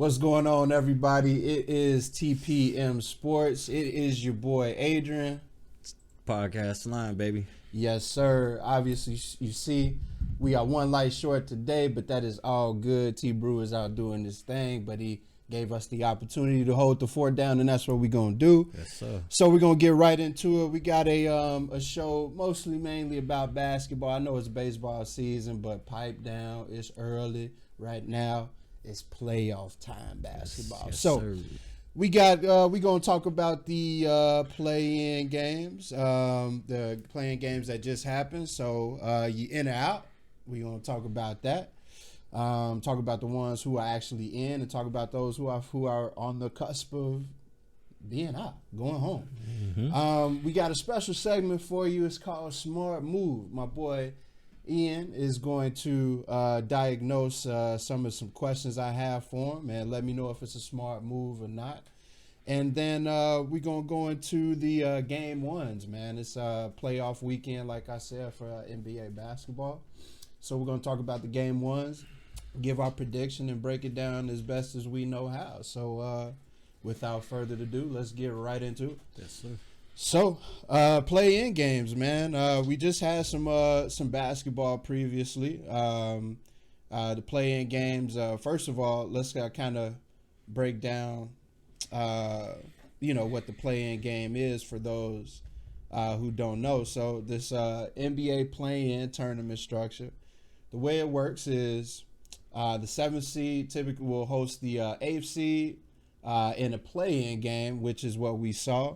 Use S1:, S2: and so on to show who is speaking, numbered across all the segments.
S1: What's going on, everybody? It is TPM Sports. It is your boy Adrian.
S2: Podcast line, baby.
S1: Yes, sir. Obviously, you see, we are one light short today, but that is all good. T. Brew is out doing this thing, but he gave us the opportunity to hold the fort down, and that's what we're going to do.
S2: Yes, sir.
S1: So we're going to get right into it. We got a show mainly about basketball. I know it's baseball season, but pipe down. It's early right now. It's playoff time basketball.
S2: Yes,
S1: so
S2: sir.
S1: we gonna talk about the play-in games, the play-in games that just happened. So you in or out? We gonna talk about that. Talk about the ones who are actually in, and talk about those who are on the cusp of being out, going home.
S2: Mm-hmm.
S1: We got a special segment for you. It's called Smart Move. My boy Ian is going to diagnose some questions I have for him and let me know if it's a smart move or not. And then we're going to go into the game ones, man. It's a playoff weekend, like I said, for NBA basketball. So we're going to talk about the game ones, give our prediction, and break it down as best as we know how. So without further ado, let's get right into it.
S2: Yes, sir.
S1: So, play-in games, man. We just had some basketball previously. The play-in games. First of all, let's kind of break down, what the play-in game is for those who don't know. So, this NBA play-in tournament structure, the way it works is the 7th seed typically will host the 8th seed in a play-in game, which is what we saw.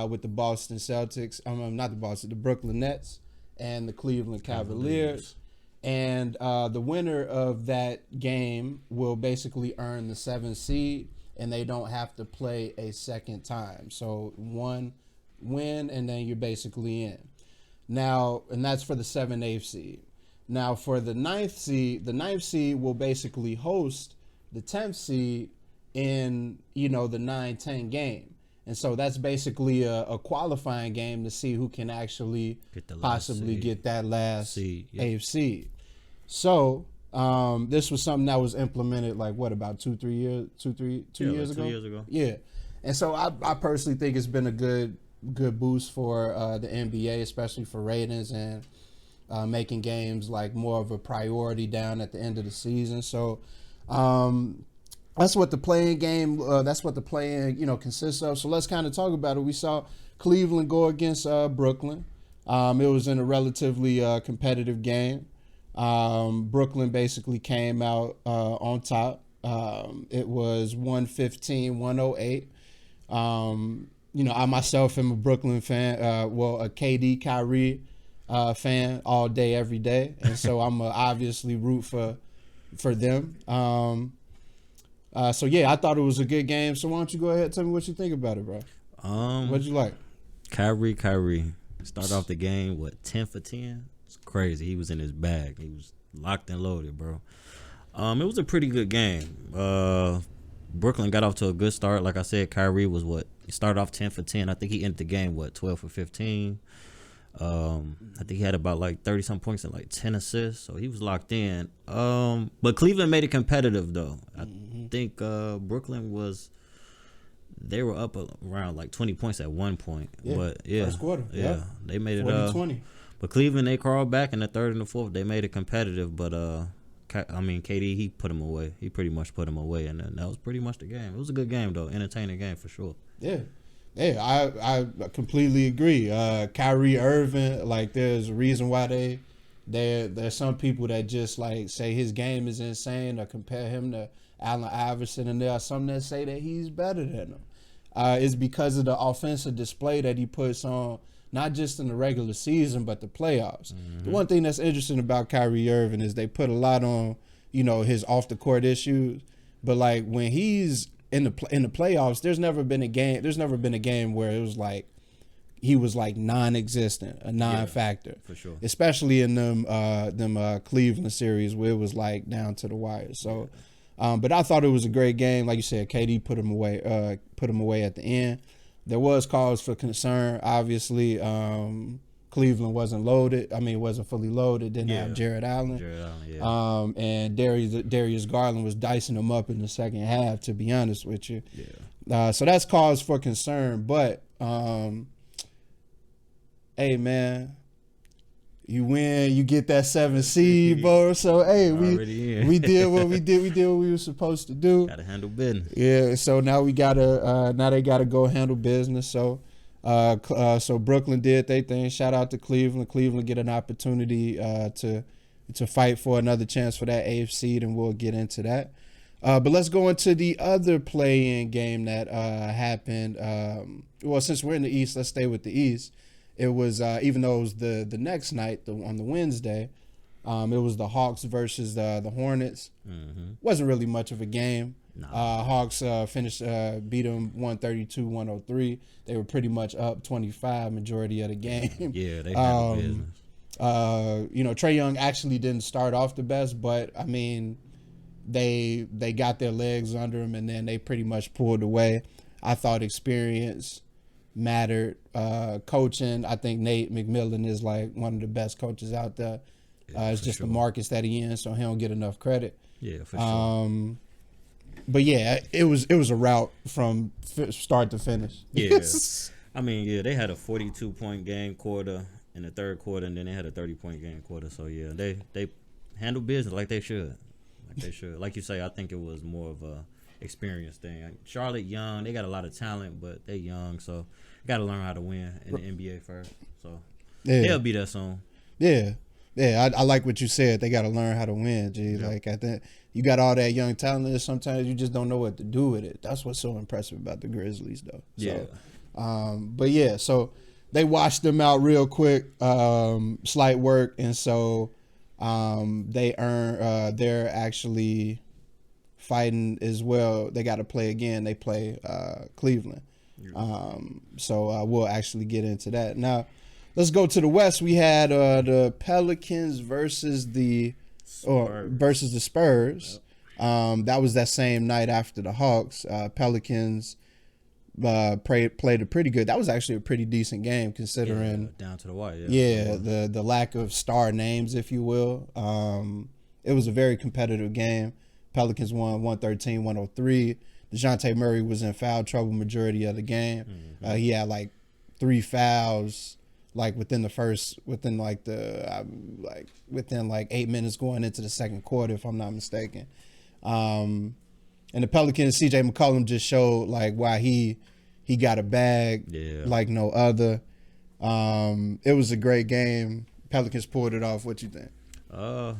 S1: With the Boston Celtics, the Brooklyn Nets and the Cleveland Cavaliers. And the winner of that game will basically earn the 7th seed, and they don't have to play a second time. So one win, and then you're basically in. Now, and that's for the 7th, 8th seed. Now, for the 9th seed, the 9th seed will basically host the 10th seed in, the 9-10 game. And so that's basically a qualifying game to see who can actually possibly get that last
S2: seed,
S1: eighth seed. So this was something that was implemented about 2 years ago?
S2: 2 years ago.
S1: Yeah. And so I personally think it's been a good boost for the NBA, especially for ratings and making games like more of a priority down at the end of the season. So that's what the play-in game, consists of. So let's kind of talk about it. We saw Cleveland go against Brooklyn. It was in a relatively competitive game. Brooklyn basically came out on top. It was 115-108. I myself am a Brooklyn fan, a KD, Kyrie fan all day, every day. And so I'm obviously root for them. I thought it was a good game. So why don't you go ahead and tell me what you think about it, bro? What'd you like?
S2: Kyrie started off the game 10 for 10. It's crazy. He was in his bag. He was locked and loaded, bro. It was a pretty good game. Brooklyn got off to a good start. Like I said, Kyrie was he started off 10 for 10. I think he ended the game 12 for 15. I think he had about 30-some points and 10 assists, so he was locked in. But Cleveland made it competitive, though. I think Brooklyn they were up around 20 points at one point.
S1: Yeah,
S2: but yeah,
S1: first quarter.
S2: Yeah, they made it
S1: 40-20.
S2: But Cleveland, they crawled back in the third and the fourth. They made it competitive, but KD, he put him away. He pretty much put him away, and then that was pretty much the game. It was a good game, though, entertaining game for sure.
S1: Yeah. Yeah, I completely agree. Kyrie Irving, there's a reason why there's some people that just say his game is insane or compare him to Allen Iverson, and there are some that say that he's better than him. It's because of the offensive display that he puts on, not just in the regular season but the playoffs. The one thing that's interesting about Kyrie Irving is they put a lot on, his off the court issues, but when he's in the playoffs, there's never been a game where it was he was non-existent, a non-factor.
S2: For sure.
S1: Especially in them Cleveland series where it was down to the wire. So, but I thought it was a great game. Like you said, KD put him away at the end. There was cause for concern, obviously. Cleveland wasn't loaded. I mean, wasn't fully loaded. Didn't have Jared Allen. And Darius Garland was dicing them up in the second half, to be honest with you. So that's cause for concern. But, hey, man, you win, you get that 7 seed, bro. So, hey, we did what we did. We did what we were supposed to do.
S2: Got to handle business.
S1: Yeah, so now we got to now they got to go handle business. So, so Brooklyn did their thing. Shout out to Cleveland. Cleveland get an opportunity to fight for another chance for that 8th seed, and we'll get into that. But let's go into the other play-in game that happened. Well, since we're in the East, let's stay with the East. It was even though it was the next night on the Wednesday, it was the Hawks versus the Hornets. Wasn't really much of a game. No. Hawks finished beat them 132-103. They were pretty much up 25 majority of the game.
S2: Yeah, they had business.
S1: Trae Young actually didn't start off the best, but I mean, they got their legs under him, and then they pretty much pulled away. I thought experience mattered. Coaching, I think Nate McMillan is like one of the best coaches out there. It's just the markets that he in, so he don't get enough credit.
S2: Yeah, for sure.
S1: But yeah, it was a rout from start to finish.
S2: Yeah, I mean, they had a 42-point game quarter in the third quarter, and then they had a 30-point game quarter. So yeah, they handled business like they should. Like you say, I think it was more of a experience thing. Charlotte young, they got a lot of talent, but they young, so got to learn how to win in the NBA first. So they'll be there soon.
S1: Yeah, I like what you said. They got to learn how to win. Like I think you got all that young talent, and sometimes you just don't know what to do with it. That's what's so impressive about the Grizzlies, though. But yeah, so they washed them out real quick, slight work, and so they earn. They're actually fighting as well. They got to play again. They play Cleveland. So we'll actually get into that. Now, let's go to the West. We had the Pelicans versus the Spurs. That was that same night after the Hawks. Pelicans played a pretty good. That was actually a pretty decent game considering
S2: down to the wire.
S1: The lack of star names, if you will. It was a very competitive game. Pelicans won 113-103. DeJounte Murray was in foul trouble majority of the game. He had like 3 fouls like within 8 minutes going into the second quarter, if I'm not mistaken. And the Pelicans, CJ McCollum just showed like why he got a bag like no other. It was a great game. Pelicans pulled it off. What you think?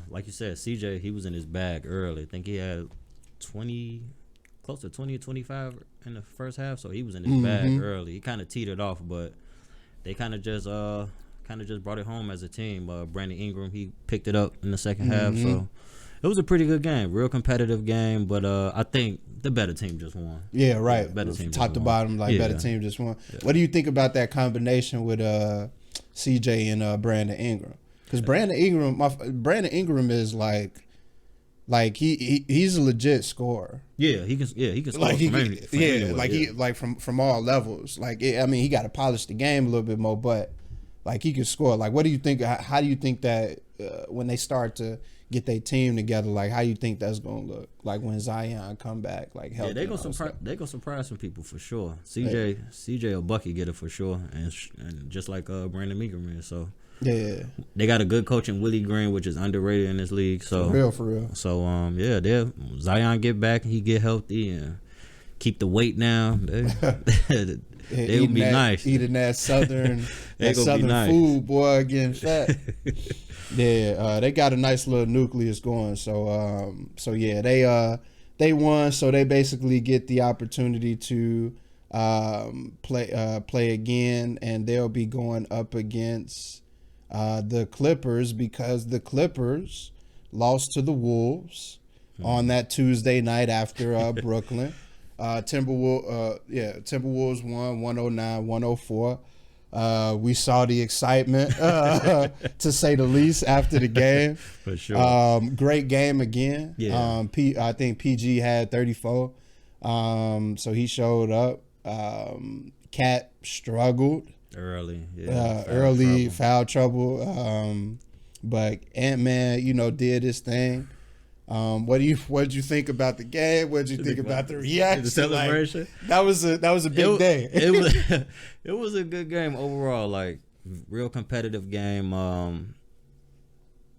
S2: Like you said, CJ, he was in his bag early. I think he had close to 20 or 25 in the first half, so he was in his bag early. He kind of teetered off, but they kind of just brought it home as a team. Brandon Ingram, he picked it up in the second half, so it was a pretty good game, real competitive game. But I think the better team just won.
S1: Yeah, right. Better team, top to bottom, better team just won. Yeah. What do you think about that combination with CJ and Brandon Ingram? Because Brandon Ingram is like he's a legit scorer.
S2: Yeah, he can score
S1: from all levels. He got to polish the game a little bit more, but like he can score. Like, what do you think? How do you think that when they start to get their team together, like how you think that's gonna look? Like when Zion come back, like help.
S2: Yeah, they go surprise some people for sure. CJ or Bucky get it for sure, and just like Brandon Ingram is. So. Yeah, they got a good coach in Willie Green, which is underrated in this league. So
S1: for real.
S2: So Zion get back and he get healthy and keep the weight down. They would be nice.
S1: Eating that southern food, boy, getting fat. They got a nice little nucleus going. So they won. So they basically get the opportunity to play again, and they'll be going up against the Clippers because the Clippers lost to the Wolves on that Tuesday night after Brooklyn. Timberwolves won 109-104. We saw the excitement, to say the least, after the game.
S2: For sure.
S1: Great game again. Yeah. I think PG had 34. So he showed up. Cat struggled.
S2: Early
S1: foul trouble. But Ant-Man, did his thing. What did you think about the game? What did you think about the reaction?
S2: The celebration.
S1: Like, that was a big day.
S2: It was a good game overall. Like, real competitive game.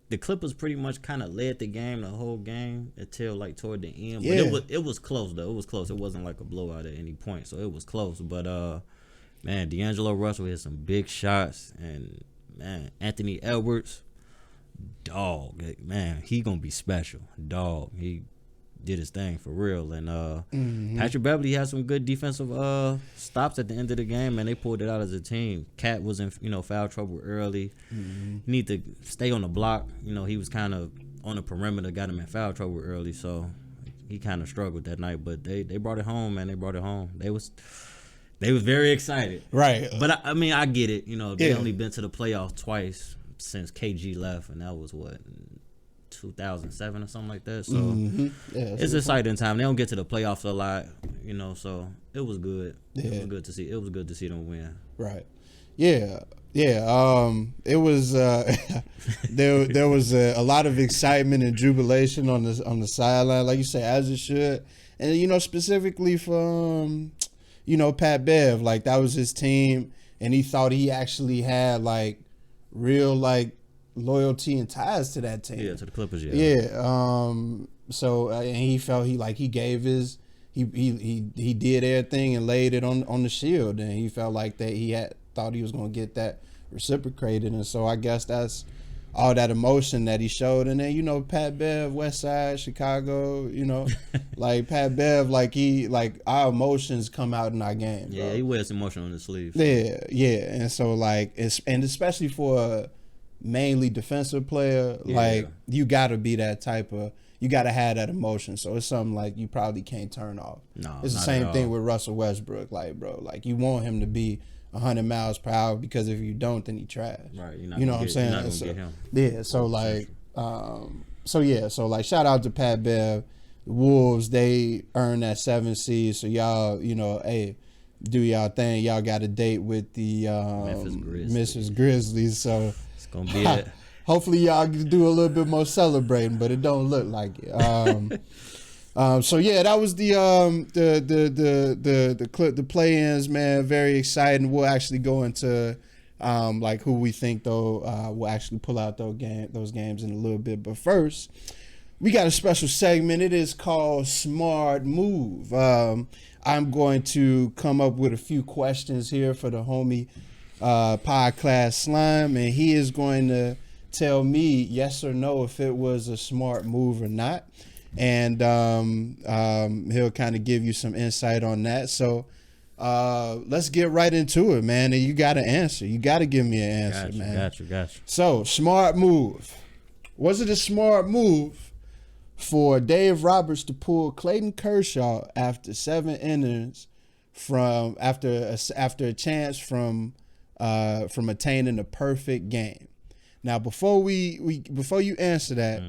S2: The Clippers pretty much kind of led the game the whole game until like toward the end. But it was close though. It was close. It wasn't like a blowout at any point, so it was close. But man, D'Angelo Russell hit some big shots, and man, Anthony Edwards, dog, man, he gonna be special, dog. He did his thing for real, and Patrick Beverley had some good defensive stops at the end of the game, and they pulled it out as a team. Cat was in foul trouble early. He need to stay on the block. He was kind of on the perimeter, got him in foul trouble early, so he kind of struggled that night. But they brought it home, man. They brought it home. They was very excited,
S1: right?
S2: But I get it. They only been to the playoffs twice since KG left, and that was what, 2007 or something like that. So it's an exciting time. They don't get to the playoffs a lot, so it was good. Yeah. It was good to see. It was good to see them win.
S1: Right. Yeah. It was there was a lot of excitement and jubilation on the sideline, like you say, as it should. And specifically from Pat Bev, like that was his team, and he thought he actually had like real like loyalty and ties to that team.
S2: Yeah, to the Clippers.
S1: Yeah. So and he felt he gave his he did everything and laid it on the shield, and he felt like that he thought he was going to get that reciprocated, and so I guess that's all that emotion that he showed. And then Pat Bev, West Side, Chicago, like Pat Bev, like our emotions come out in our game.
S2: Yeah,
S1: bro.
S2: he wears emotion on his sleeve.
S1: Yeah, and so and especially for a mainly defensive player, you gotta be that type of. You gotta have that emotion, so it's something like you probably can't turn off.
S2: No,
S1: it's the same thing with Russell Westbrook, you want him to be 100 miles per hour, because if you don't, then he trash.
S2: Right,
S1: you know what I'm saying?
S2: You're not gonna get him.
S1: Yeah, so shout out to Pat Bev. The Wolves, they earned that 7th seed, so y'all, hey, do y'all thing. Y'all got a date with the Memphis Grizzlies, so
S2: it's gonna be it.
S1: Hopefully y'all do a little bit more celebrating, but it don't look like it. So yeah, that was the play-ins, man. Very exciting. We'll actually go into who we think though will actually pull out those games in a little bit. But first, we got a special segment. It is called Smart Move. I'm going to come up with a few questions here for the homie Podcast Slime, and he is going to tell me yes or no if it was a smart move or not. And he'll kind of give you some insight on that. So let's get right into it, man. And you got to answer. You got to give me an answer, man.
S2: Got you.
S1: So, smart move. Was it a smart move for Dave Roberts to pull Clayton Kershaw after 7 innings after a chance from attaining a perfect game? Now, before you answer that,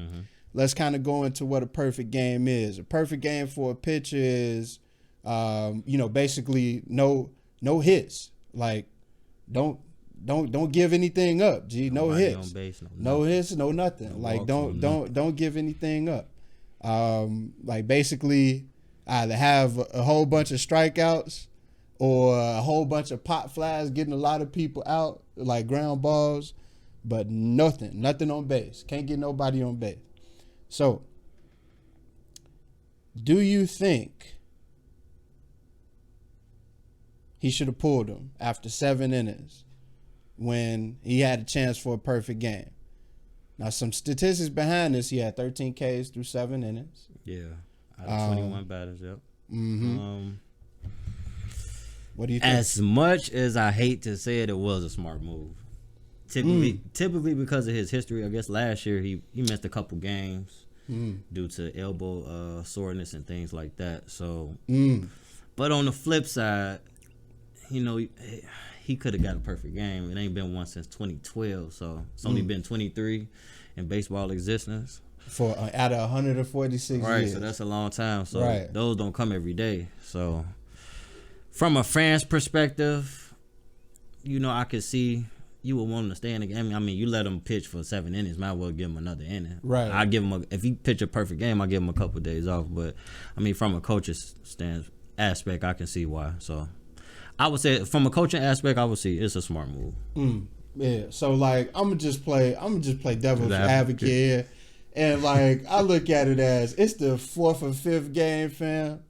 S1: let's kind of go into what a perfect game is. A perfect game for a pitcher is, basically no hits. Like, don't give anything up. No hits,
S2: on base,
S1: no hits, no nothing. Like, don't give anything up. Basically, either have a whole bunch of strikeouts or a whole bunch of pop flies, getting a lot of people out, like ground balls. But nothing on base. Can't get nobody on base. So, do you think he should have pulled him after 7 innings when he had a chance for a perfect game? Now, some statistics behind this: he had 13 Ks through 7 innings.
S2: Yeah, out of 21 batters. Yep.
S1: What do you think?
S2: As much as I hate to say it, it was a smart move. Typically because of his history. I guess last year he missed a couple games due to elbow soreness and things like that. So, but on the flip side, he could have got a perfect game. It ain't been one since 2012, so it's only been 23 in baseball existence.
S1: For out of 146 years.
S2: Right, so that's a long time. So those don't come every day. So from a fan's perspective, I could see you would want him to stay in the game. I mean, you let him pitch for 7 innings, might as well give him another inning.
S1: Right.
S2: I give him if he pitch a perfect game, I give him a couple of days off. But I mean, from a coach's aspect, I can see why. So I would say, from a coaching aspect, I would see it's a smart move.
S1: Yeah. So like, I'm gonna just play devil's advocate here, and like I look at it as it's the 4th or 5th game, fam.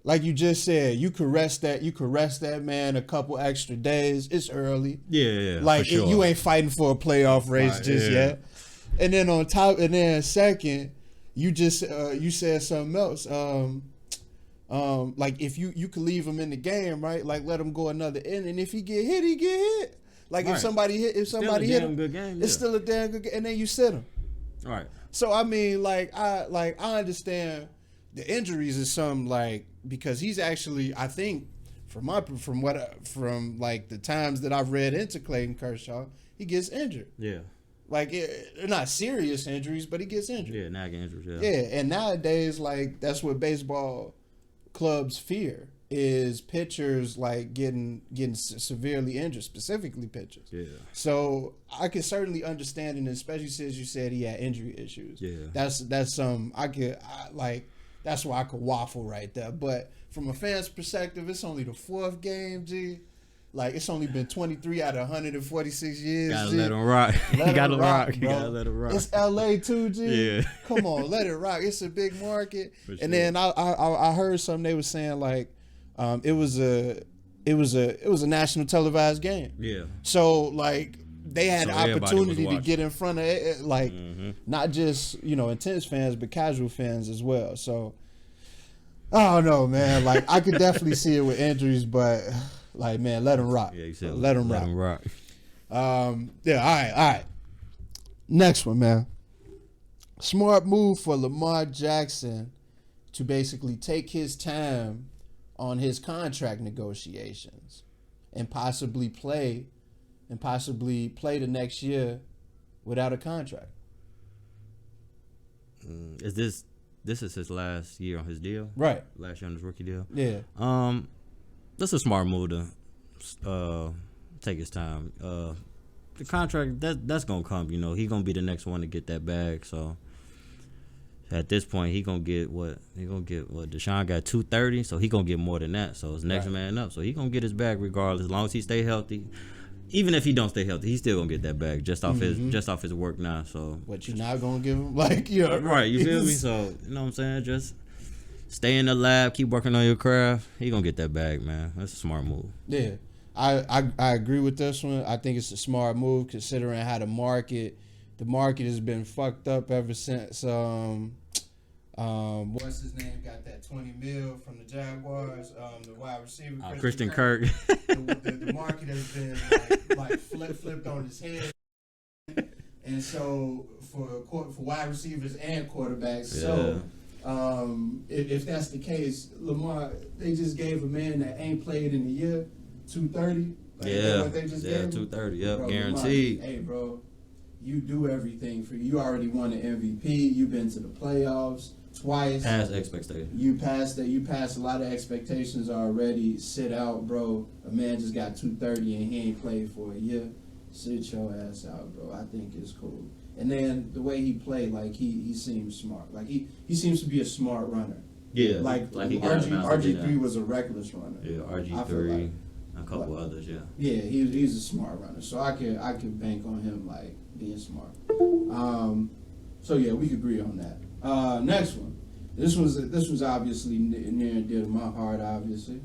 S1: Like you just said, you could rest that man a couple extra days. It's early.
S2: Yeah.
S1: Like
S2: for sure.
S1: you ain't fighting for a playoff race just yet. And then second, you just you said something else. Like if you could leave him in the game, right? Like let him go another inning. If he get hit, he get hit. Like if somebody hit him,
S2: good game,
S1: it's still a damn good game. And then you sit him.
S2: All right.
S1: So I mean, I understand the injuries is something like, because he's actually, I think from like the times that I've read into Clayton Kershaw, he gets injured.
S2: Yeah.
S1: Like they're not serious injuries, but he gets injured.
S2: Yeah, nagging injuries. Yeah.
S1: Yeah, and nowadays, like that's what baseball clubs fear, is pitchers like getting severely injured, specifically pitchers.
S2: Yeah.
S1: So I can certainly understand, and especially since you said he had injury issues.
S2: Yeah.
S1: That's that's why I could waffle right there. But from a fan's perspective, it's only the 4th game, G. Like, it's only been 23 out of 146 years.
S2: Gotta
S1: G.
S2: let him rock.
S1: Gotta rock, bro.
S2: Gotta let him rock.
S1: It's LA too, G.
S2: Yeah.
S1: Come on, let it rock. It's a big market.
S2: For sure.
S1: And then I heard something they were saying like, it was a national televised game.
S2: Yeah.
S1: So like they had the opportunity to get in front of it, like not just intense fans, but casual fans as well. So I don't know, man. Like I could definitely see it with injuries, but like, man, let him rock.
S2: Yeah, you said
S1: let him rock. Yeah. All right. Next one, man. Smart move for Lamar Jackson to basically take his time on his contract negotiations and possibly play the next year without a contract.
S2: Is this is his last year on his deal?
S1: Right.
S2: Last year on his rookie deal?
S1: Yeah.
S2: That's a smart move to take his time. The contract that's gonna come. He gonna be the next one to get that bag. So at this point, he gonna get what Deshaun got $230, so he gonna get more than that. So it's next man up. So he gonna get his bag regardless, as long as he stay healthy. Even if he don't stay healthy, he's still gonna get that bag just off his work now. So
S1: what, you not gonna give him right?
S2: You feel me? So you know what I'm saying? Just stay in the lab, keep working on your craft. He gonna get that bag, man. That's a smart move.
S1: Yeah, I agree with this one. I think it's a smart move considering how the market has been fucked up ever since. What's his name? Got that $20 million from the Jaguars. The wide receiver,
S2: Christian Kirk.
S1: The market has been like flipped on his head, and so for wide receivers and quarterbacks. Yeah. So if that's the case, Lamar, they just gave a man that ain't played in a year $230.
S2: What
S1: they just gave him?
S2: $230. Yep, bro, guaranteed.
S1: Lamar, hey, bro, you do everything for you. You already won an MVP. You've been to the playoffs twice.
S2: Past expectations.
S1: You passed a lot of expectations already. Sit out, bro. A man just got $230 and he ain't played for a year. Sit your ass out, bro. I think it's cool. And then the way he played, like he seems smart. Like he seems to be a smart runner.
S2: Yeah.
S1: Like RG3 was a reckless runner.
S2: Yeah, RG3, a couple others. Yeah.
S1: Yeah, he's a smart runner. So I could bank on him like being smart. So yeah, we could agree on that. Next one. This was obviously near and dear to my heart. Obviously,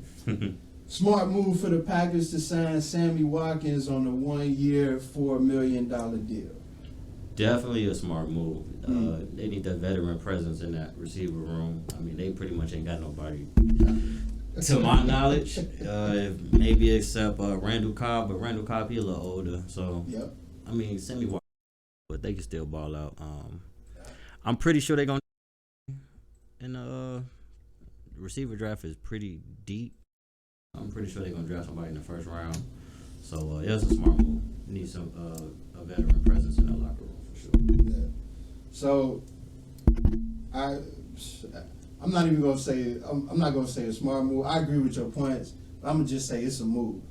S1: smart move for the Packers to sign Sammy Watkins on a 1-year, $4 million deal.
S2: Definitely a smart move. They need that veteran presence in that receiver room. I mean, they pretty much ain't got nobody, to my knowledge. Maybe except Randall Cobb, but Randall Cobb, he a little older. So,
S1: yep.
S2: I mean, Sammy Watkins, but they can still ball out. I'm pretty sure they're going to. And the receiver draft is pretty deep. I'm pretty sure they're going to draft somebody in the first round. So, it's a smart move. Need some a veteran presence in that locker room for sure.
S1: Yeah. So, I'm not even going to say I'm not going to say a smart move. I agree with your points. But I'm going to just say it's a move.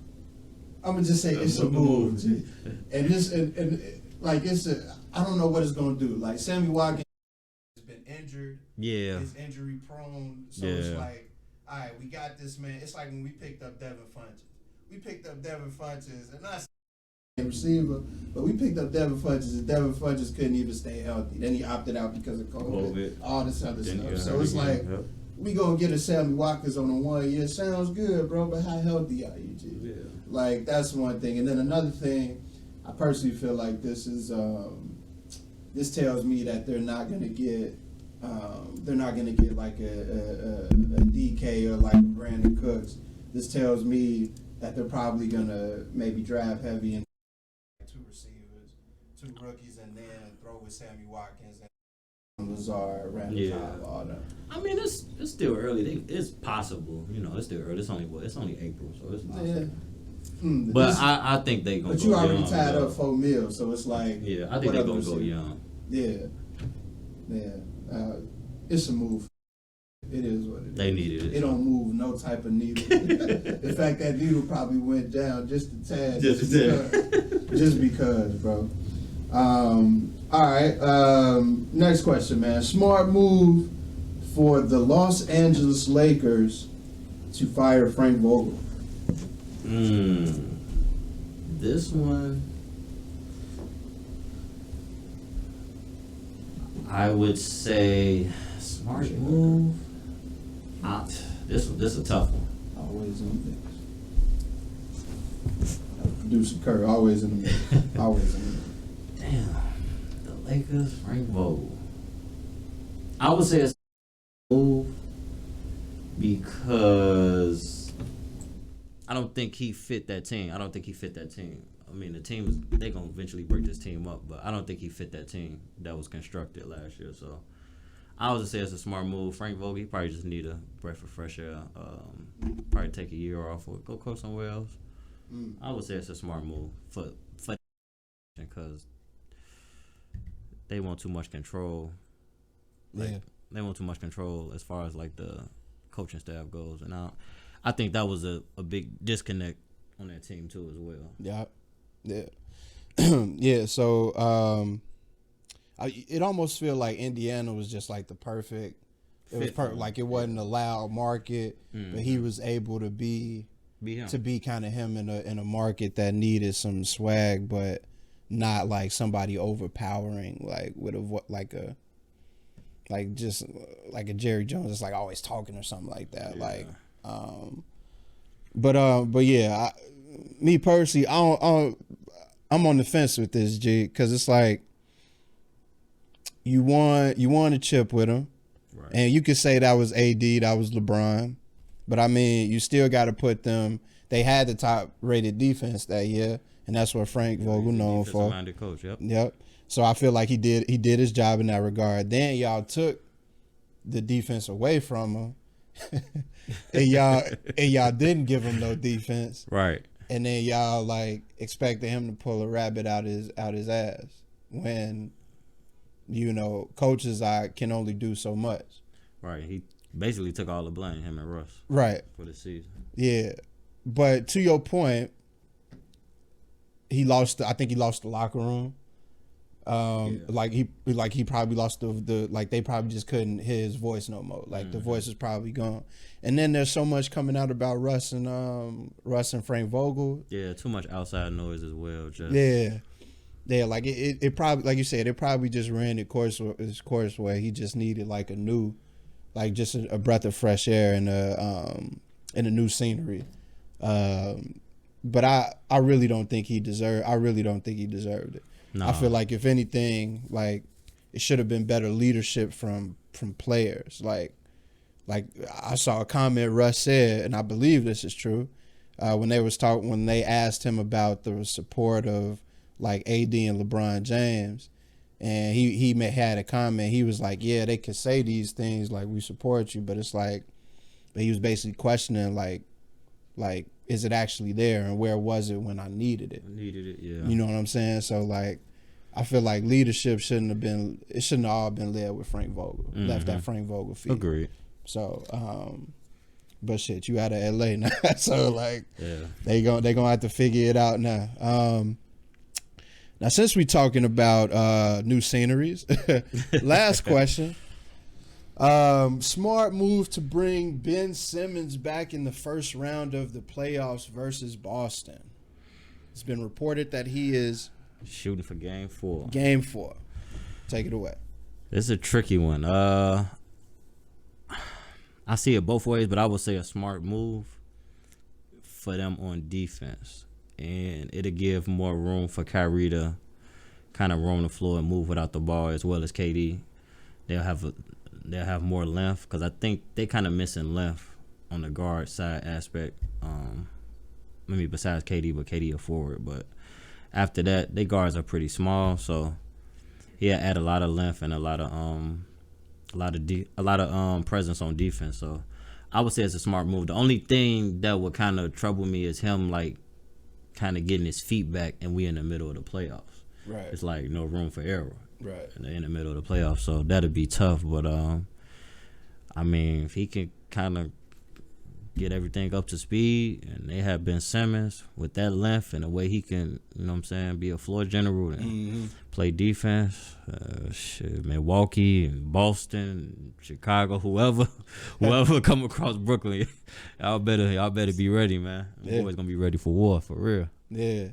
S1: I'm gonna just say it's a move, G. And this and like I don't know what it's gonna do. Like Sammy Watkins has been injured.
S2: Yeah.
S1: He's injury prone. So it's like, all right, we got this man. It's like when we picked up Devin Funches. We picked up Devin Funches, and not receiver, but we picked up Devin Funches, and Devin Funches couldn't even stay healthy. Then he opted out because of COVID. All this other stuff. So it's like, we gonna get a Sammy Watkins on a 1 year. Sounds good, bro, but how healthy are you, G? Yeah. Like, that's one thing. And then another thing, I personally feel like this is, this tells me that they're not gonna get like a DK or like a Brandon Cooks. This tells me that they're probably gonna maybe draft heavy and 2 receivers, 2 rookies, and then throw with Sammy Watkins and Lazard, Randall Cobb, all that.
S2: I mean, it's still early. It's possible, it's still early. It's only April, so it's possible. But I think they gonna.
S1: But you already tied up $4 million, so it's like.
S2: Yeah, I think they're gonna go young.
S1: Yeah. It's a move. It is what it is.
S2: They needed it.
S1: It don't move no type of needle. In fact, that needle probably went down just a tad. Just because, bro. All right. Next question, man. Smart move for the Los Angeles Lakers to fire Frank Vogel.
S2: This one, I would say smart move. This is a tough one.
S1: Always in the mix. Producer Kerr, always in the mix. Always in the mix.
S2: Damn. The Lakers, Frank Vogel. I would say it's a move because I don't think he fit that team. I mean, the team they're gonna eventually break this team up, but I don't think he fit that team that was constructed last year. So I would say it's a smart move. Frank Vogel, he probably just need a breath of fresh air. Probably take a year off or go coach somewhere else. I would say it's a smart move for because they want too much control. They want too much control as far as like the coaching staff goes, and I think that was a big disconnect on that team too as well.
S1: Yeah. So it almost feel like Indiana was just like the perfect. It was perfect. Like it wasn't a loud market, but he was able to be kind of him in a market that needed some swag, but not like somebody overpowering, like with a Jerry Jones that's like always talking or something like that. But yeah, me personally, I'm on the fence with this, G, because it's like you won a chip with him, right. And you could say that was AD, that was LeBron, but I mean, you still got to put them. They had the top rated defense that year, and that's what Frank Vogel known for.
S2: Coach,
S1: yep. So I feel like he did his job in that regard. Then y'all took the defense away from him. and y'all didn't give him no defense,
S2: right?
S1: And then y'all like expected him to pull a rabbit out his ass when coaches can only do so much.
S2: Right. He basically took all the blame, him and Russ.
S1: Right.
S2: For the season.
S1: Yeah, but to your point, I think he lost the locker room. Like he probably lost the they probably just couldn't hear his voice no more. Like the voice is probably gone. And then there's so much coming out about Russ and Frank Vogel.
S2: Yeah, too much outside noise as well.
S1: Yeah, like it probably, like you said, it probably just ran its course where he just needed like a new, like just a breath of fresh air and a new scenery. But I really don't think he deserved it. No. I feel like if anything, like it should have been better leadership from players. Like I saw a comment Russ said, and I believe this is true, when they asked him about the support of like AD and LeBron James, and he had a comment. He was like, yeah, they could say these things like we support you, but it's like, but he was basically questioning like is it actually there, and where was it when I needed it?
S2: Yeah.
S1: You know what I'm saying? So like, I feel like leadership shouldn't have all been led with Frank Vogel. Left at Frank Vogel feet.
S2: Agreed.
S1: So But shit, you out of LA now, so like
S2: Yeah.
S1: they gonna have to figure it out now. Now since we talking about new sceneries, last question. Smart move to bring Ben Simmons back in the first round of the playoffs versus Boston. It's been reported that he is
S2: shooting for game 4.
S1: Game 4. Take it away.
S2: This is a tricky one. I see it both ways, but I would say a smart move for them on defense. And it'll give more room for Kyrie to kind of roam the floor and move without the ball, as well as KD. They'll have more length, because I think they kind of missing length on the guard side aspect. Maybe besides KD, but KD a forward. But after that, their guards are pretty small, so he'll add a lot of length and a lot of presence on defense. So I would say it's a smart move. The only thing that would kind of trouble me is him like kind of getting his feet back, and we in the middle of the playoffs.
S1: Right.
S2: It's like no room for error.
S1: Right.
S2: And they're in the middle of the playoffs, so that'd be tough. But I mean, if he can kind of get everything up to speed, and they have Ben Simmons with that length and the way he can, you know what I'm saying, be a floor general and play defense. Milwaukee and Boston, Chicago, whoever come across Brooklyn, y'all better be ready, man. Yeah. Boys gonna be ready for war, for real.
S1: Yeah.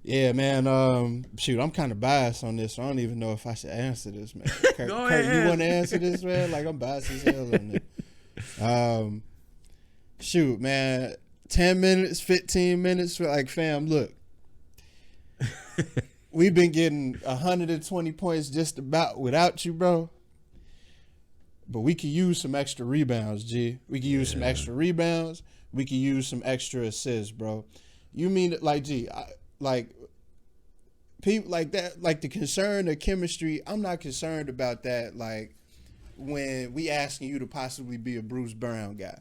S1: Yeah, man. Shoot, I'm kind of biased on this, so I don't even know if I should answer this, man. Kurt, you want to answer this, man? Like, I'm biased as hell on it. Shoot, man. 10 minutes, 15 minutes. Like, fam, look. We've been getting 120 points just about without you, bro. But we could use some extra rebounds, G. We could use some extra rebounds. We could use some extra assists, bro. You mean, like, G, people like that, like the concern of chemistry, I'm not concerned about that. Like when we asking you to possibly be a Bruce Brown guy,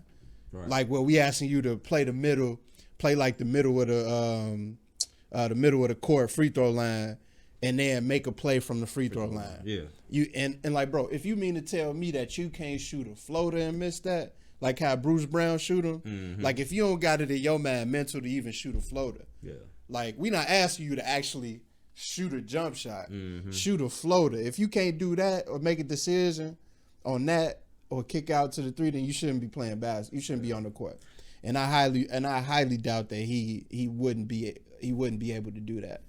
S1: right. Like well, we asking you to play like the middle of the court free throw line, and then make a play from the free throw line.
S2: Yeah,
S1: you and like bro, if you mean to tell me that you can't shoot a floater and miss that, like how Bruce Brown shoot them, like if you don't got it in your man mental to even shoot a floater, like we not asking you to actually shoot a jump shot, shoot a floater. If you can't do that or make a decision on that or kick out to the three, then you shouldn't be playing basketball. You shouldn't be on the court. And I highly doubt that he wouldn't be able to do that.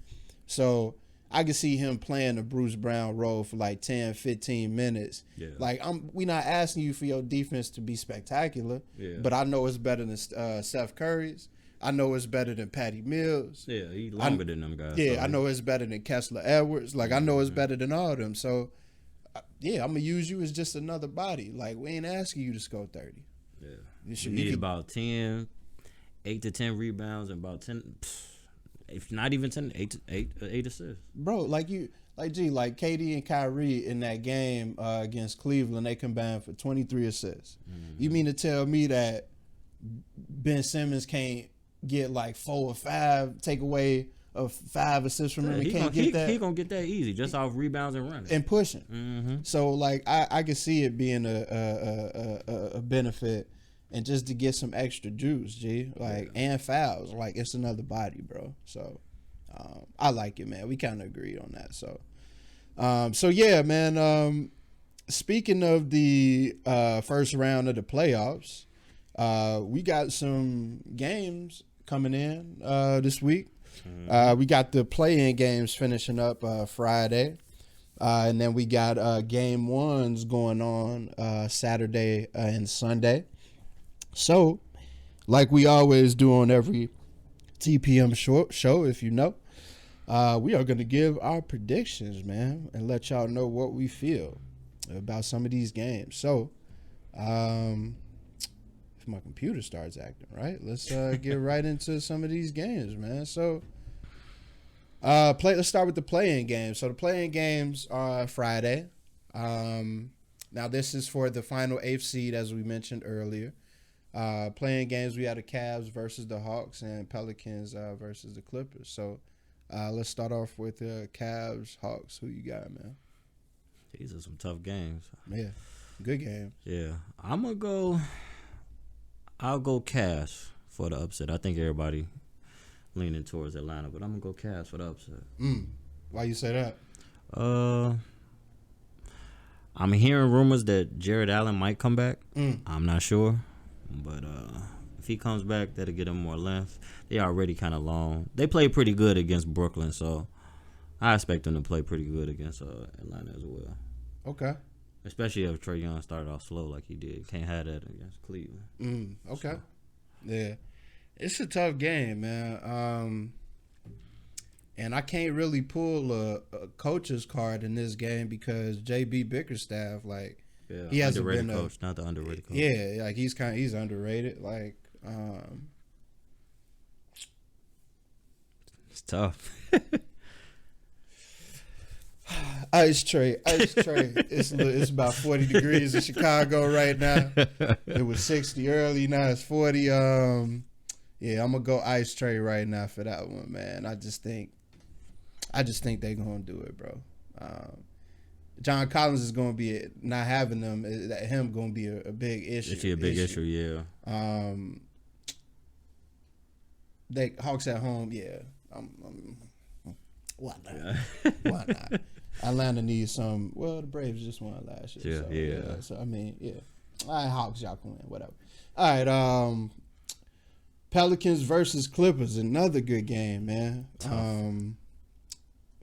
S1: So I could see him playing the Bruce Brown role for like 10, 15 minutes. Yeah. Like we not asking you for your defense to be spectacular, but I know it's better than Steph Curry's. I know it's better than Patty Mills.
S2: Yeah, he's longer than them guys.
S1: Yeah, so. I know it's better than Kessler Edwards. Like, I know it's better than all of them. So, yeah, I'm going to use you as just another body. Like, we ain't asking you to score 30.
S2: Yeah. You need about 8 to 10 rebounds and about 10, if not even 10, 8 assists. Bro,
S1: like KD and Kyrie in that game against Cleveland, they combined for 23 assists. You mean to tell me that Ben Simmons can't get like 4 or 5, take away of 5 assists from him? He can't get that.
S2: He gonna get that easy just off rebounds and running
S1: and pushing. So like I can see it being a benefit, and just to get some extra juice, G, like and fouls, like it's another body, bro. So I like it, man. We kind of agreed on that. So yeah, man. Speaking of the first round of the playoffs, we got some games coming in this week. We got the play-in games finishing up Friday. And then we got game ones going on Saturday and Sunday. So, like we always do on every TPM show, if you know, we are going to give our predictions, man, and let y'all know what we feel about some of these games. So, my computer starts acting right, let's get right into some of these games, man. So let's start with the play-in games. So the play-in games are Friday. Now this is for the final 8th seed, as we mentioned earlier. Play-in games, we had the Cavs versus the Hawks and Pelicans versus the Clippers. So let's start off with Cavs, Hawks. Who you got, man?
S2: These are some tough games.
S1: Yeah, good games.
S2: Yeah, I'm gonna go. I'll go Cavs for the upset. I think everybody leaning towards Atlanta, but I'm gonna go Cavs for the upset.
S1: Why you say that?
S2: I'm hearing rumors that Jared Allen might come back. I'm not sure, but if he comes back, that'll get him more length. They already kind of long. They played pretty good against Brooklyn, so I expect them to play pretty good against Atlanta as well. Okay. Especially if Trae Young started off slow like he did. Can't have that against Cleveland.
S1: Okay. So. Yeah. It's a tough game, man. And I can't really pull a coach's card in this game because J.B. Bickerstaff, like, he hasn't
S2: underrated
S1: been
S2: coach, not the underrated coach.
S1: Yeah, like he's underrated. Like,
S2: it's tough.
S1: Ice tray. It's about 40 degrees in Chicago right now. It was 60 early, now it's 40. Yeah, I'm gonna go ice tray right now for that one, man. I just think they're gonna do it, bro. John Collins is gonna be not having them. Him gonna be a big issue.
S2: It's a big issue, yeah.
S1: They Hawks at home, yeah. Why not? Why not? Atlanta needs some. Well, the Braves just won last year.
S2: Yeah.
S1: So I mean, yeah. All right, Hawks, y'all can win, whatever. All right, Pelicans versus Clippers, another good game, man.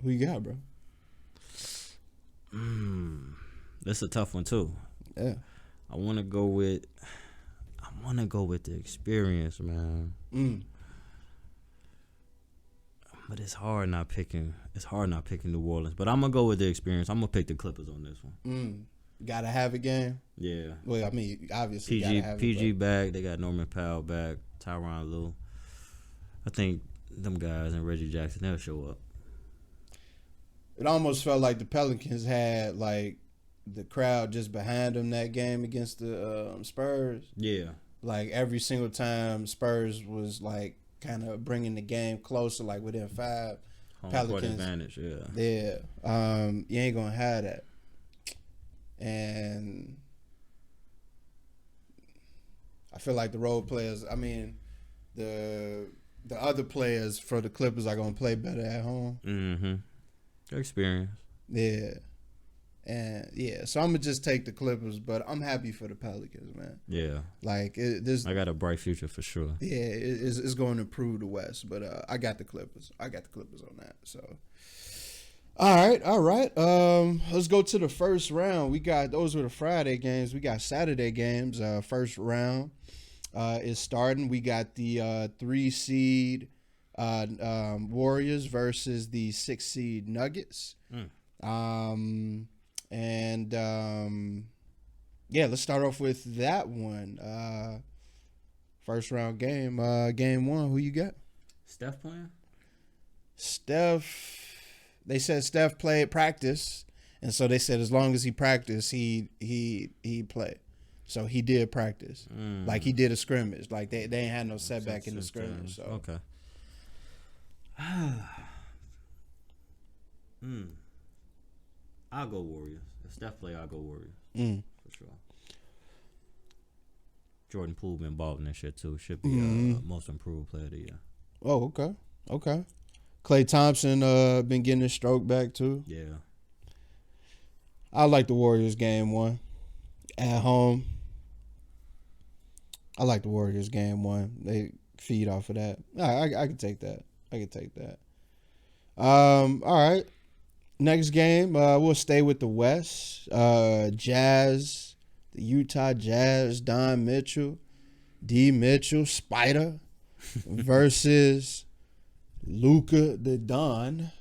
S1: Who you got, bro?
S2: That's a tough one too.
S1: Yeah.
S2: I want to go with the experience, man. But it's hard not picking New Orleans. But I'm gonna go with the experience. I'm gonna pick the Clippers on this one.
S1: Gotta have a game.
S2: Yeah.
S1: Well, I mean, obviously,
S2: PG back. They got Norman Powell back. Tyronn Lue. I think them guys and Reggie Jackson, they'll show up.
S1: It almost felt like the Pelicans had like the crowd just behind them that game against the Spurs.
S2: Yeah.
S1: Like every single time Spurs was like kind of bringing the game closer, like within 5.
S2: Home
S1: Pelicans,
S2: court advantage, yeah.
S1: Yeah. You ain't gonna have that. And I feel like the role players, I mean, the other players for the Clippers are gonna play better at home.
S2: Their experience.
S1: Yeah. And yeah, so I'm gonna just take the Clippers, but I'm happy for the Pelicans, man.
S2: Yeah,
S1: like
S2: I got a bright future for sure.
S1: Yeah, it's going to improve the West, but I got the Clippers. I got the Clippers on that. So, all right. Let's go to the first round. Those were the Friday games. We got Saturday games. First round is starting. We got the 3 seed Warriors versus the 6 seed Nuggets. Yeah, let's start off with that one. First round game, game 1. Who you got?
S2: Steph playing?
S1: Steph. They said Steph played practice, and so they said as long as he practiced, he played. So he did practice, like he did a scrimmage. Like they ain't had no setback in the scrimmage. So
S2: okay. I'll go Warriors. If Steph play, I'll go Warriors. For sure. Jordan Poole been balling that shit too. Should be most improved player of the year.
S1: Oh, okay. Klay Thompson been getting his stroke back too.
S2: Yeah.
S1: I like the Warriors game 1 at home. I like the Warriors game 1. They feed off of that. I can take that. All right. Next game, we'll stay with the West. Jazz, the Utah Jazz, Don Mitchell, D. Mitchell, Spider, versus Luka the Don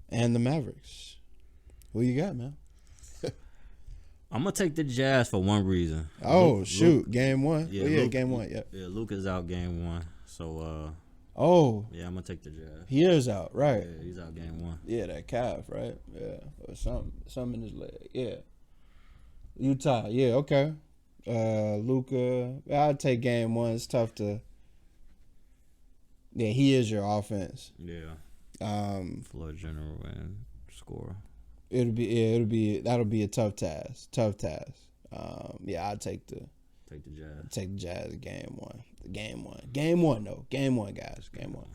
S1: and the Mavericks. Who you got, man?
S2: I'm going to take the Jazz for one reason.
S1: Oh, game 1. Yeah, game 1, yeah.
S2: Yeah, Luka's out game 1. So, yeah, I'm going to take the Jazz.
S1: He is out, right.
S2: Yeah, he's out game 1.
S1: Yeah, that calf, right? Yeah, or something in his leg. Yeah. Utah, yeah, okay. Luka, I'll take game 1. It's tough to. Yeah, he is your offense.
S2: Yeah. Floor general and scorer.
S1: That'll be a tough task. Yeah, I'll take the
S2: Take the Jazz.
S1: Take the Jazz. Game one. Game one, though. Game one, guys. Game one.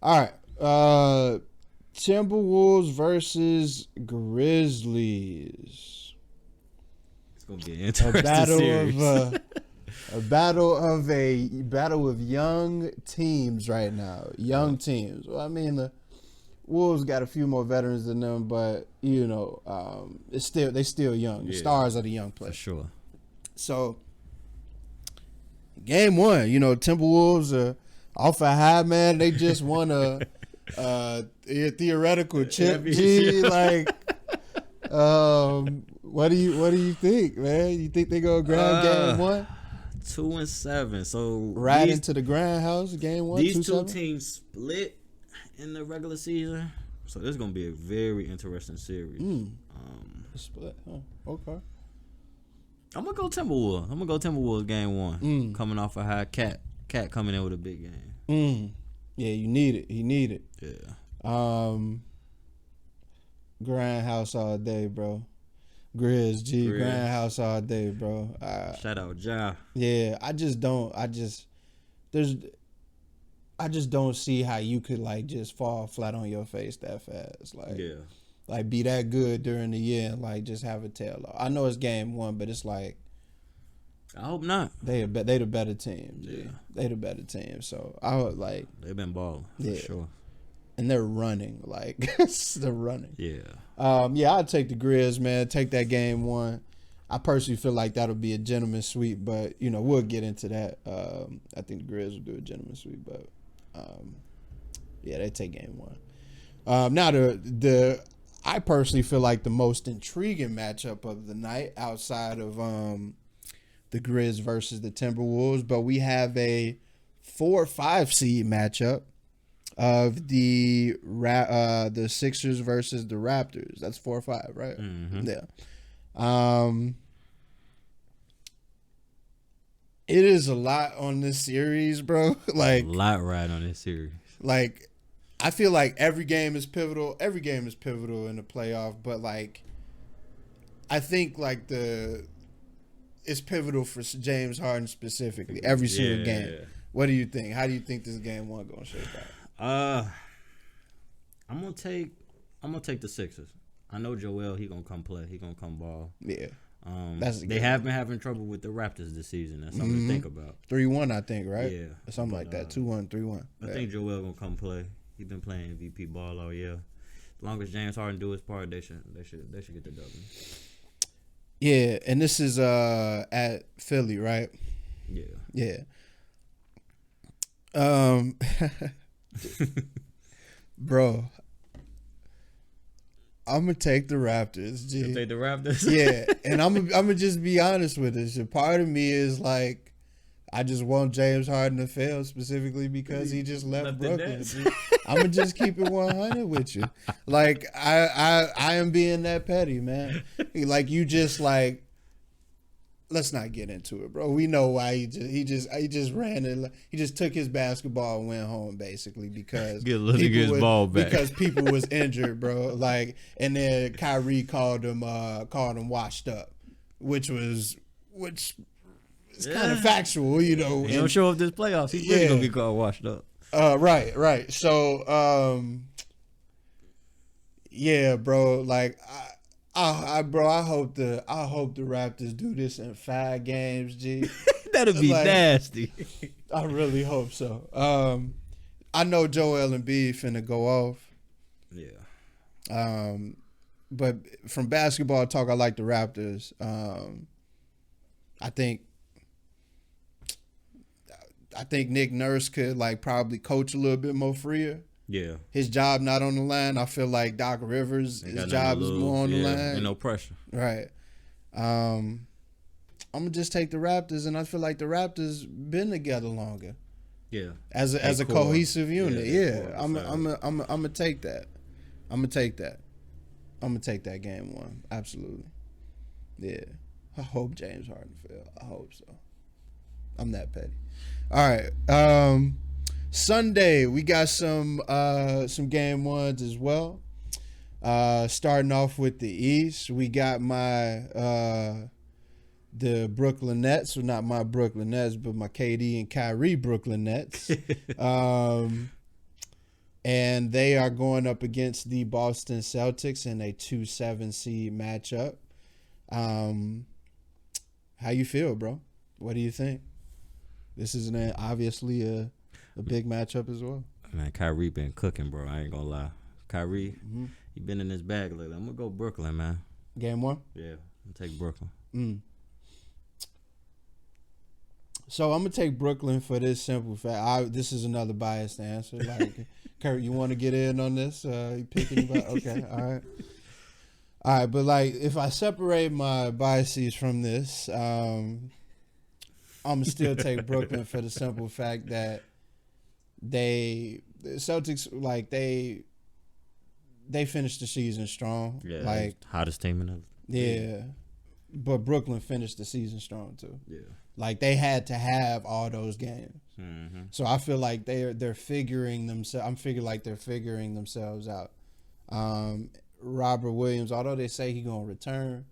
S1: All right. Timberwolves versus Grizzlies.
S2: It's gonna be an interesting series.
S1: A battle of young teams right now. Young teams. Well, I mean, the Wolves got a few more veterans than them, but they still young. The stars are the young players.
S2: For sure.
S1: So, game one, Timberwolves are off a high, man. They just won a theoretical chip. G, like, what do you think, man? You think they gonna grab game one?
S2: 2-7. So
S1: into the grand house, game one.
S2: These two teams split in the regular season, so this is gonna be a very interesting series.
S1: Split, huh? Okay.
S2: I'm gonna go Timberwolves game one. Coming off a high, Cat coming in with a big game.
S1: Yeah, you need it. He need it.
S2: Yeah.
S1: Grand house all day, bro. Grizz. Grand house all day, bro.
S2: Shout out Ja.
S1: Yeah, I just don't see how you could like just fall flat on your face that fast. Like be that good during the year and like just have a tail off. I know it's game one, but it's like
S2: I hope not.
S1: They the better team. G. Yeah, they the better team. So I would like
S2: they've been balling for sure,
S1: and they're running like they're running.
S2: Yeah.
S1: I'd take the Grizz, man. Take that game one. I personally feel like that'll be a gentleman's sweep, but we'll get into that. I think the Grizz will do a gentleman's sweep, but they take game one. Now I personally feel like the most intriguing matchup of the night outside of the Grizz versus the Timberwolves, but we have a 4-5 seed matchup of the Sixers versus the Raptors. That's 4-5, right?
S2: Mm-hmm.
S1: Yeah. It is a lot on this series, bro. Like
S2: a lot right on this series.
S1: Like I feel like every game is pivotal. Every game is pivotal in the playoff, but like I think like it's pivotal for James Harden specifically. Every single game. Yeah. What do you think? How do you think this game one gonna shape out?
S2: I'm gonna take the Sixers. I know Joel. He gonna come play. He gonna come ball.
S1: Yeah.
S2: They have been having trouble with the Raptors this season. That's something to think about.
S1: 3-1, I think, right?
S2: Yeah,
S1: or something like that. 2-1, 3-1.
S2: I think Joel gonna come play. He's been playing MVP ball all year. As long as James Harden do his part, they should get the W.
S1: Yeah, and this is at Philly, right?
S2: Yeah.
S1: Yeah. Bro, I'm gonna take the Raptors. G.
S2: You take the Raptors?
S1: Yeah, and I'm gonna just be honest with this. A part of me is like, I just want James Harden to fail specifically because he just left Brooklyn. I'm gonna just keep it 100 with you. Like I am being that petty, man. Like you just like. Let's not get into it, bro. We know why he just ran it. He just took his basketball and went home basically because
S2: his ball back
S1: because people was injured, bro. Like, and then Kyrie called him washed up, which is kind of factual,
S2: He don't show up this playoffs. He's really gonna be called washed up.
S1: Right. So, bro. Like. I hope the Raptors do this in 5 games, G.
S2: That'd be nasty.
S1: I really hope so. I know Joel Embiid finna go off.
S2: Yeah.
S1: But from basketball talk, I like the Raptors. I think Nick Nurse could like probably coach a little bit more freer.
S2: Yeah.
S1: His job not on the line. I feel like Doc Rivers, his job is more on the line.
S2: And no pressure.
S1: Right. I'm gonna just take the Raptors, and I feel like the Raptors been together longer.
S2: Yeah.
S1: As a cohesive unit. Yeah. I'm gonna take that. I'm gonna take that game one. Absolutely. Yeah. I hope James Harden fail. I hope so. I'm that petty. All right. Sunday, we got some game ones as well. Starting off with the East, we got my the Brooklyn Nets, well, not my Brooklyn Nets, but my KD and Kyrie Brooklyn Nets. And they are going up against the Boston Celtics in a 2-7 seed matchup. How you feel, bro? What do you think? This is obviously a big matchup as well.
S2: Man, Kyrie been cooking, bro. I ain't gonna lie. Kyrie, he been in his bag lately. I'm gonna go Brooklyn, man.
S1: Game one?
S2: Yeah, I'm gonna take Brooklyn.
S1: So I'm gonna take Brooklyn for this simple fact. This is another biased answer. Like, Kurt, you want to get in on this? You picking about? Okay, all right. But like, if I separate my biases from this, I'm gonna still take Brooklyn for the simple fact that the Celtics, like they finished the season strong.
S2: Yeah,
S1: like
S2: hottest team in the
S1: yeah. But Brooklyn finished the season strong too.
S2: Yeah.
S1: Like they had to have all those games.
S2: Mm-hmm.
S1: So I feel like they're figuring themselves. I'm figuring like they're figuring themselves out. Robert Williams, although they say he's gonna return,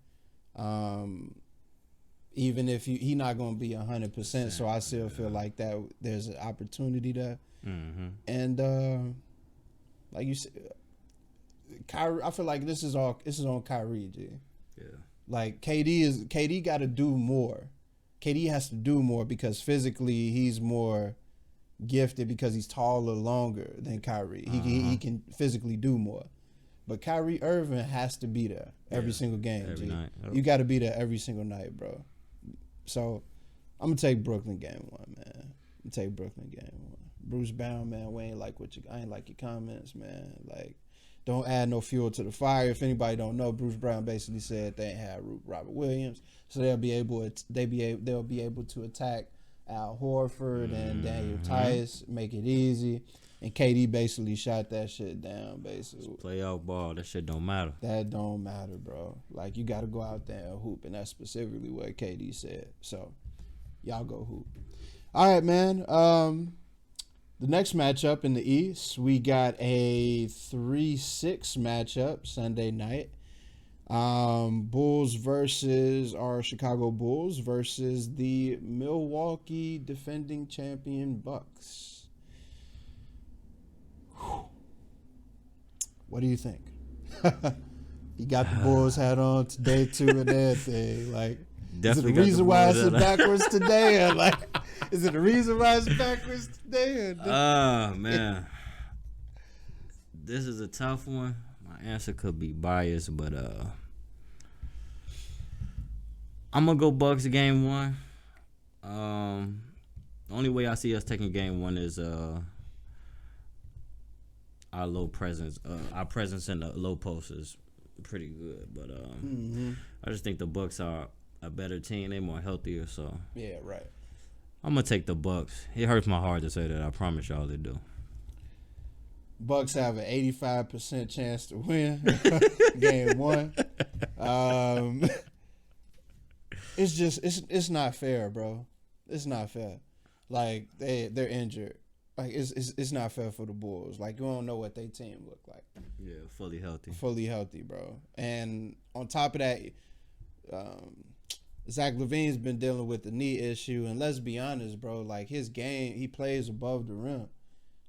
S1: even if he not gonna be 100%. So I still feel like that there's an opportunity there.
S2: Mm-hmm.
S1: And like you said, Kyrie, I feel like this is on Kyrie, G.
S2: Yeah.
S1: Like KD got to do more. KD has to do more because physically he's more gifted because he's taller, longer than Kyrie. He can physically do more. But Kyrie Irving has to be there every single game.
S2: Every night.
S1: You got to be there every single night, bro. So I'm gonna take Brooklyn game one, man. Bruce Brown, man. I ain't like your comments, man. Like, don't add no fuel to the fire. If anybody don't know, Bruce Brown basically said they ain't had Robert Williams, so they'll be able to attack Al Horford and Daniel Tice, make it easy. And KD basically shot that shit down, basically.
S2: Playoff ball, that shit don't matter.
S1: That don't matter, bro. Like, you got to go out there and hoop, and that's specifically what KD said. So, y'all go hoop. All right, man. The next matchup in the East, we got a 3-6 matchup Sunday night. Chicago Bulls versus the Milwaukee defending champion Bucks. What do you think? You got the Bulls hat on today too and everything. Like,
S2: Definitely
S1: is it the reason why it's backwards today? Or like, is it the reason why it's backwards today?
S2: Man, this is a tough one. My answer could be biased, but I'm gonna go Bucks game one. The only way I see us taking game one is our low presence. Our presence in the low post is pretty good, but I just think the Bucks are a better team. They're more healthier, so
S1: yeah, right.
S2: I'm gonna take the Bucks. It hurts my heart to say that. I promise y'all they do.
S1: Bucks have an 85% chance to win game one. It's not fair, bro. It's not fair. Like they're injured. Like it's not fair for the Bulls. Like, you don't know what their team look like.
S2: Yeah, fully healthy.
S1: Fully healthy, bro. And on top of that, Zach LaVine's been dealing with the knee issue, and let's be honest, bro. Like, his game, he plays above the rim.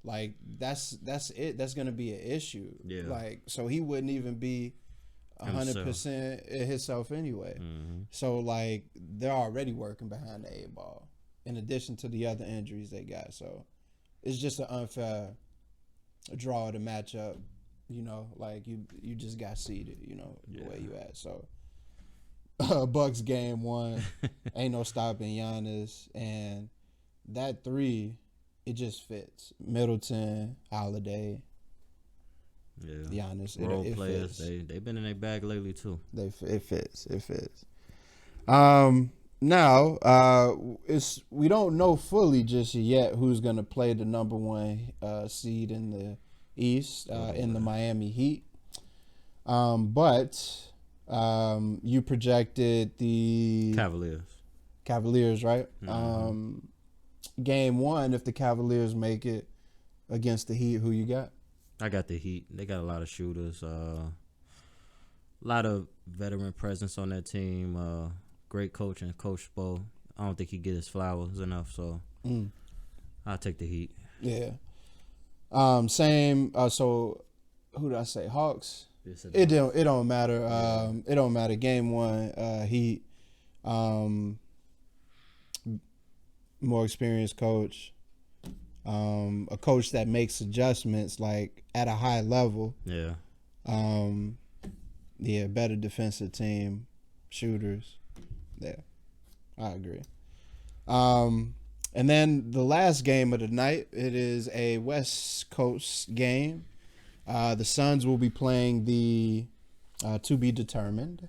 S1: Like, that's it. That's gonna be an issue.
S2: Yeah.
S1: Like, so he wouldn't even be 100% himself anyway.
S2: Mm-hmm.
S1: So like, they're already working behind the 8 ball, in addition to the other injuries they got. So it's just an unfair draw to match up. You know, like you just got seeded. You know, the way you at. So Bucks game one, ain't no stopping Giannis, and that 3, it just fits. Middleton, Holiday, Giannis.
S2: Role
S1: it
S2: players,
S1: fits.
S2: they've been in their bag lately too.
S1: It fits. Now, we don't know fully just yet who's gonna play the number 1 seed in the East in the Miami Heat. But you projected the Cavaliers, right?
S2: Mm-hmm.
S1: Game 1, if the Cavaliers make it against the Heat, who you got?
S2: I got the Heat. They got a lot of shooters. A lot of veteran presence on that team. great coaching, Coach Spo. I don't think he get his flowers enough, so I'll take the Heat.
S1: Yeah. Same. So, who did I say? Hawks. It don't matter. It don't matter. Game 1, Heat. More experienced coach. A coach that makes adjustments like at a high level.
S2: Yeah.
S1: Yeah. Better defensive team, shooters. Yeah, I agree. And then the last game of the night, it is a West Coast game. The Suns will be playing the to be determined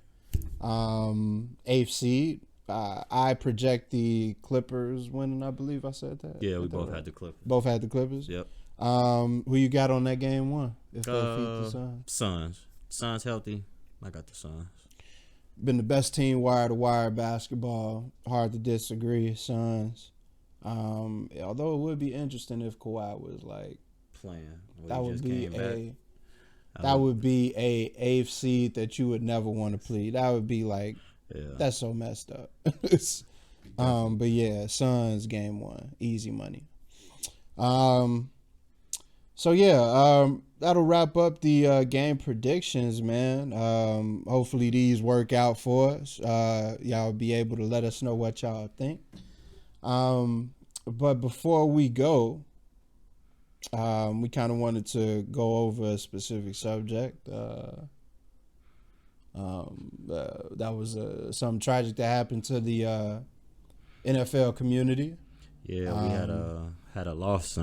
S1: 8th seed. I project the Clippers winning. I believe I said that.
S2: Yeah, we both had the Clippers.
S1: Both had the Clippers.
S2: Yep.
S1: Who you got on that game 1? If they defeat the Suns.
S2: Suns healthy. I got the Suns.
S1: Been the best team wire to wire basketball. Hard to disagree. Suns. Although it would be interesting if Kawhi was like
S2: playing.
S1: That would be a 8th seed that you would never want to play. That would be like, that's so messed up. But yeah, Suns game 1, easy money. So yeah, that'll wrap up the game predictions, man. Hopefully these work out for us. Y'all be able to let us know what y'all think. But before we go, we kind of wanted to go over a specific subject. That was something tragic that happened to the NFL community.
S2: Yeah, we had a loss.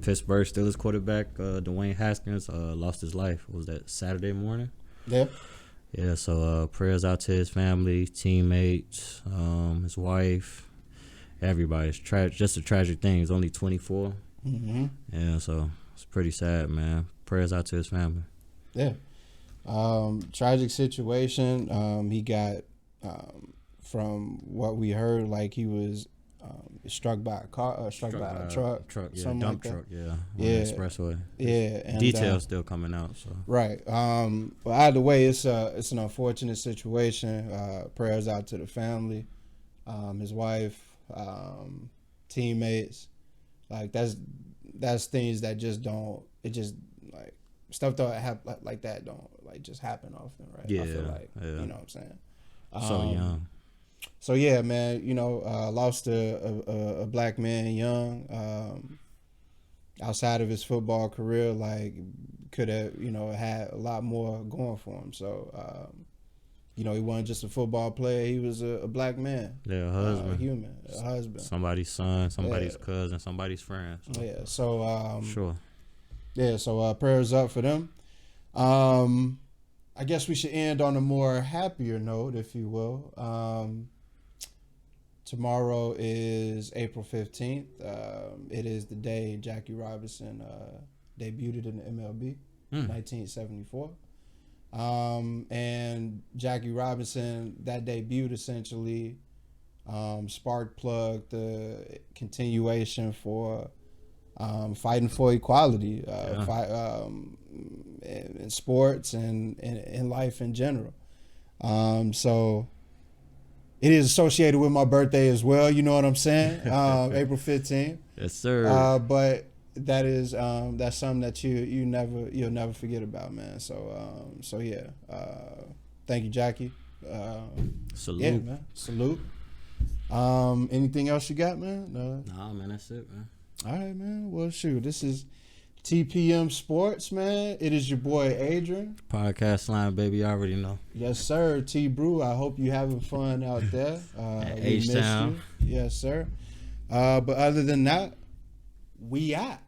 S2: Pittsburgh Steelers quarterback Dwayne Haskins lost his life. Was that Saturday morning?
S1: Yeah.
S2: Yeah. So prayers out to his family, teammates, his wife, everybody. It's just a tragic thing. He's only 24.
S1: Mm-hmm.
S2: Yeah. So it's pretty sad, man. Prayers out to his family.
S1: Yeah. Tragic situation. He got, from what we heard, like he was struck by a car, struck by a truck,
S2: yeah,
S1: something
S2: dump
S1: like
S2: truck,
S1: that.
S2: yeah,
S1: Yeah,
S2: the expressway.
S1: Yeah, and,
S2: details still coming out. So
S1: right. But either way, it's an unfortunate situation. Prayers out to the family, his wife, teammates. Like that's things that just don't. It just like stuff don't happen like that. Don't like just happen often, right?
S2: Yeah,
S1: I feel like
S2: yeah.
S1: you know what I'm saying.
S2: So young.
S1: So yeah, man, lost a black man young, outside of his football career, like could have, had a lot more going for him. So, he wasn't just a football player. He was a black man.
S2: Yeah, a husband.
S1: A husband.
S2: Somebody's son, somebody's cousin, somebody's friend. So.
S1: Yeah, so,
S2: sure.
S1: Yeah, so prayers up for them. I guess we should end on a more happier note, if you will. Tomorrow is April 15th. It is the day Jackie Robinson debuted in the MLB, 1974. And Jackie Robinson, that debut essentially spark plugged the continuation for fighting for equality, in sports and in life in general. So it is associated with my birthday as well. You know what I'm saying? April 15th.
S2: Yes, sir.
S1: But that is that's something that you'll never forget about, man. So yeah. Thank you, Jackie.
S2: Salute.
S1: Yeah, man. Salute. Anything else you got, man?
S2: Nah, man, that's it, man.
S1: All right, man. Well, shoot, this is TPM Sports, man. It is your boy Adrian.
S2: Podcast line, baby. I already know.
S1: Yes, sir. T Brew. I hope you having fun out there.
S2: H-Town.
S1: Yes, sir. But other than that, we out.